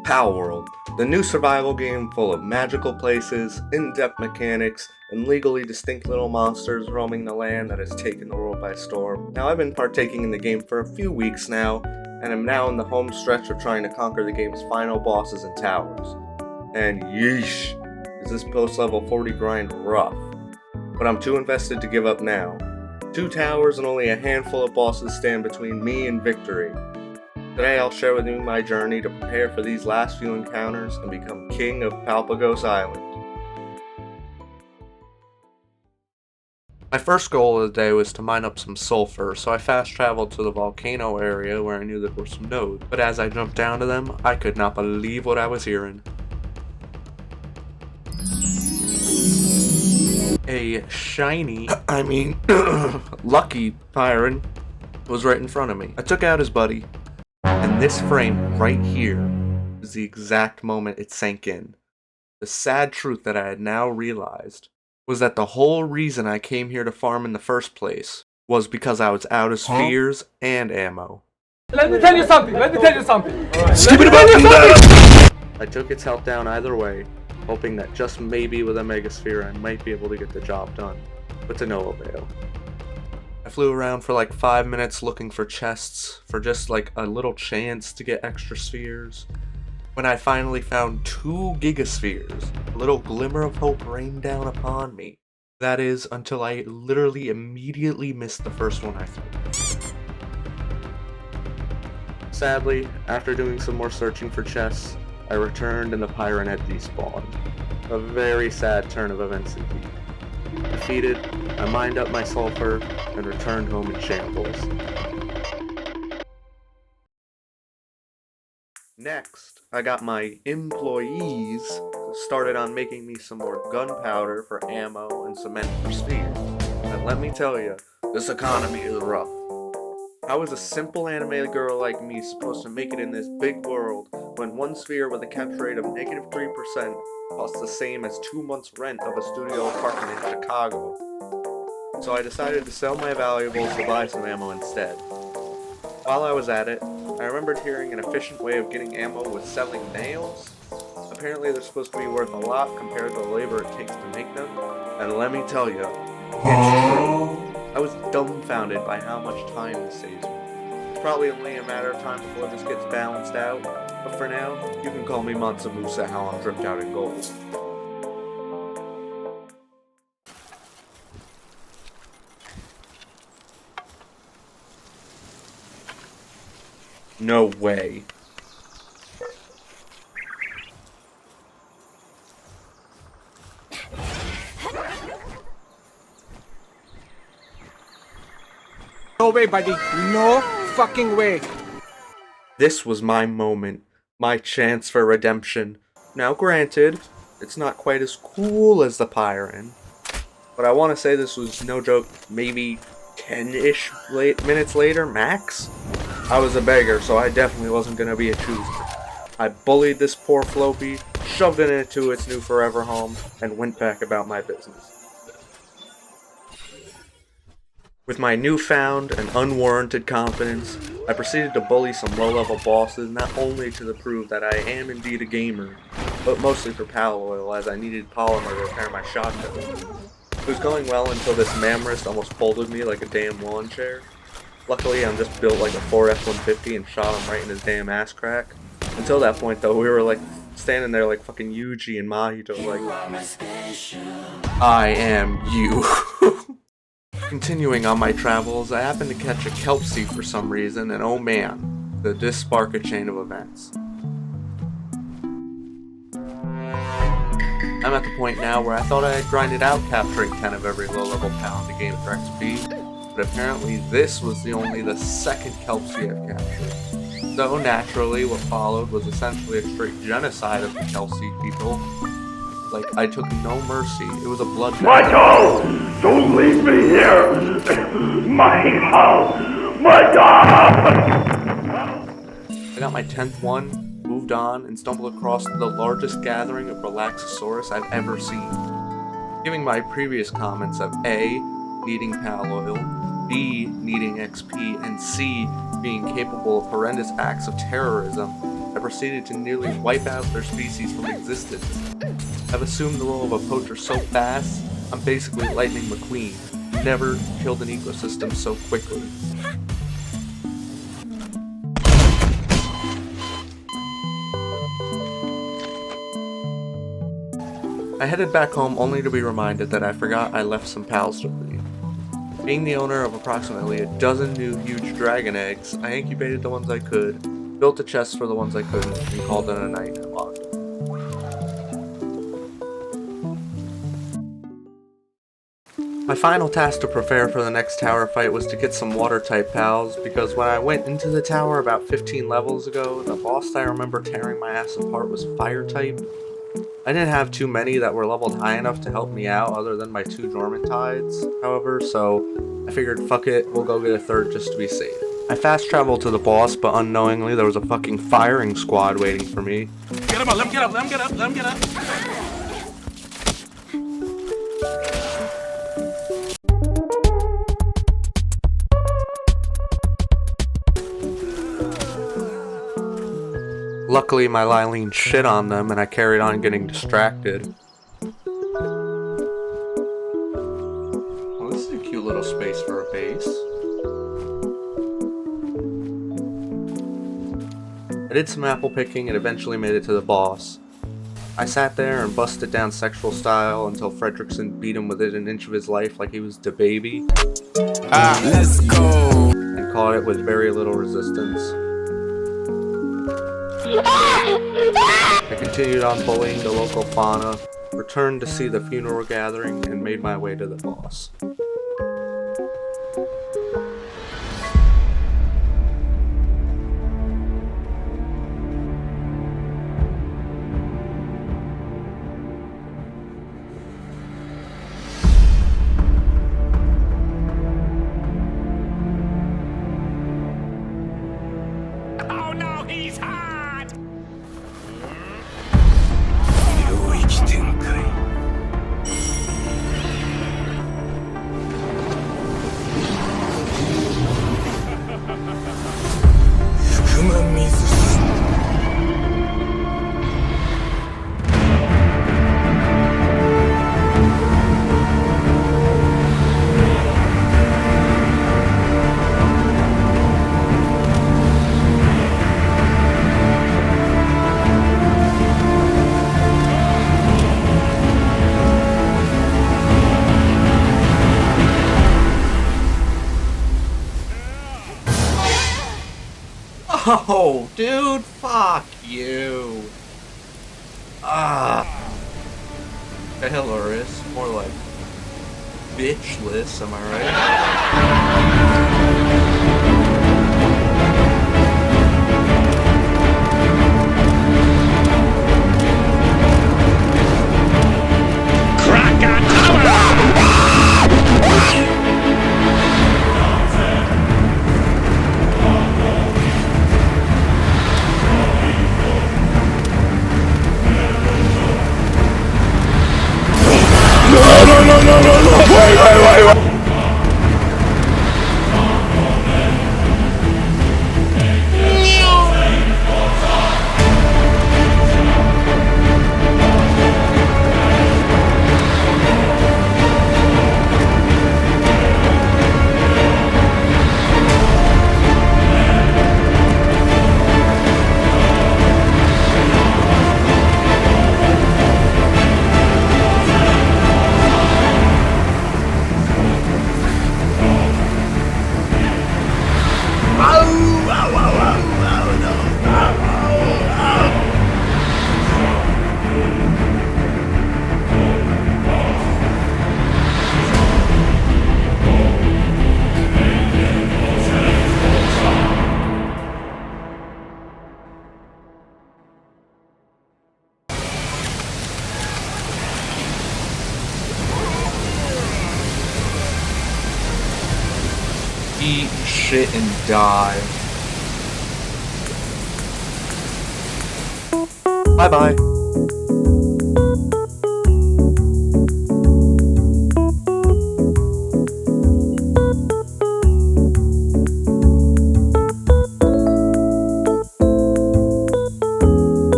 Palworld, the new survival game full of magical places, in-depth mechanics, and legally distinct little monsters roaming the land that has taken the world by storm. Now, I've been partaking in the game for a few weeks now, and I'm now in the home stretch of trying to conquer the game's final bosses and towers. And yeesh, is this post-level 40 grind rough. But I'm too invested to give up now. 2 towers and only a handful of bosses stand between me and victory. Today I'll share with you my journey to prepare for these last few encounters and become king of Palpagos Island. My first goal of the day was to mine up some sulfur, so I fast traveled to the volcano area where I knew there were some nodes. But as I jumped down to them, I could not believe what I was hearing. A shiny, lucky Pyron was right in front of me. I took out his buddy. And this frame right here is the exact moment it sank in. The sad truth that I had now realized was that the whole reason I came here to farm in the first place was because I was out of spheres and ammo. Let me tell you something. I took its health down either way, hoping that just maybe with a megasphere I might be able to get the job done, but to no avail. I flew around for like 5 minutes looking for chests, for just like a little chance to get extra spheres. When I finally found 2 gigaspheres, a little glimmer of hope rained down upon me. That is, until I literally immediately missed the first one I threw. Sadly, after doing some more searching for chests, I returned and the Pyron had despawned. A very sad turn of events indeed. Defeated, I mined up my sulfur and returned home in shambles. Next, I got my employees started on making me some more gunpowder for ammo and cement for spheres. And let me tell you, this economy is rough. How is a simple anime girl like me supposed to make it in this big world when one sphere with a capture rate of -3% costs the same as 2 months' rent of a studio apartment in Chicago? So I decided to sell my valuables to buy some ammo instead. While I was at it, I remembered hearing an efficient way of getting ammo was selling nails. Apparently they're supposed to be worth a lot compared to the labor it takes to make them, and let me tell you, it's true. I was dumbfounded by how much time this saves me. It's probably only a matter of time before this gets balanced out, but for now, you can call me Mansa how I'm dripped out in gold. No way. No way, buddy. No fucking way. This was my moment, my chance for redemption. Now granted, it's not quite as cool as the Pyron, but I want to say this was no joke, maybe 10-ish minutes later, max? I was a beggar, so I definitely wasn't going to be a chooser. I bullied this poor Floppy, shoved it into its new forever home, and went back about my business. With my newfound and unwarranted confidence, I proceeded to bully some low-level bosses, not only to prove that I am indeed a gamer, but mostly for pal oil, as I needed polymer to repair my shotgun. It was going well until this Mamrist almost folded me like a damn lawn chair. Luckily, I'm just built like a 4 F-150 and shot him right in his damn ass crack. Until that point, though, we were like standing there like fucking Yuji and Mahito, like, I am you. Continuing on my travels, I happened to catch a kelp seed for some reason, and oh man, did this spark a chain of events. I'm at the point now where I thought I had grinded out capturing 10 of every low-level pal in the game for XP, but apparently this was only the second kelp seed I've captured. So naturally, what followed was essentially a straight genocide of the kelp seed people. Like, I took no mercy. It was a bloodbath. Michael! Don't leave me here! Michael! I got my 10th one, moved on, and stumbled across the largest gathering of Relaxosaurus I've ever seen. Giving my previous comments of A, needing pal oil, B, needing XP, and C, being capable of horrendous acts of terrorism, I proceeded to nearly wipe out their species from existence. I've assumed the role of a poacher so fast, I'm basically Lightning McQueen. Never killed an ecosystem so quickly. I headed back home only to be reminded that I forgot I left some pals with me. Being the owner of approximately a dozen new huge dragon eggs, I incubated the ones I could, built a chest for the ones I couldn't, and called it a night and locked it. My final task to prepare for the next tower fight was to get some water type pals, because when I went into the tower about 15 levels ago, the boss I remember tearing my ass apart was fire type. I didn't have too many that were leveled high enough to help me out other than my 2 dormant tides, however, so I figured fuck it, we'll go get a third just to be safe. I fast traveled to the boss, but unknowingly there was a fucking firing squad waiting for me. Get him up, let him get up, let him get up, let him get up. Luckily, my Lylene shit on them and I carried on getting distracted. Well, this is a cute little space for a base. I did some apple picking and eventually made it to the boss. I sat there and busted down sexual style until Fredrickson beat him within an inch of his life like he was the baby. Let's go. And caught it with very little resistance. I continued on bullying the local fauna, returned to see the funeral gathering, and made my way to the boss. Oh no, he's hot! Oh, dude, fuck you. Hilarious. More like bitchless, am I Eat shit and die. Bye bye.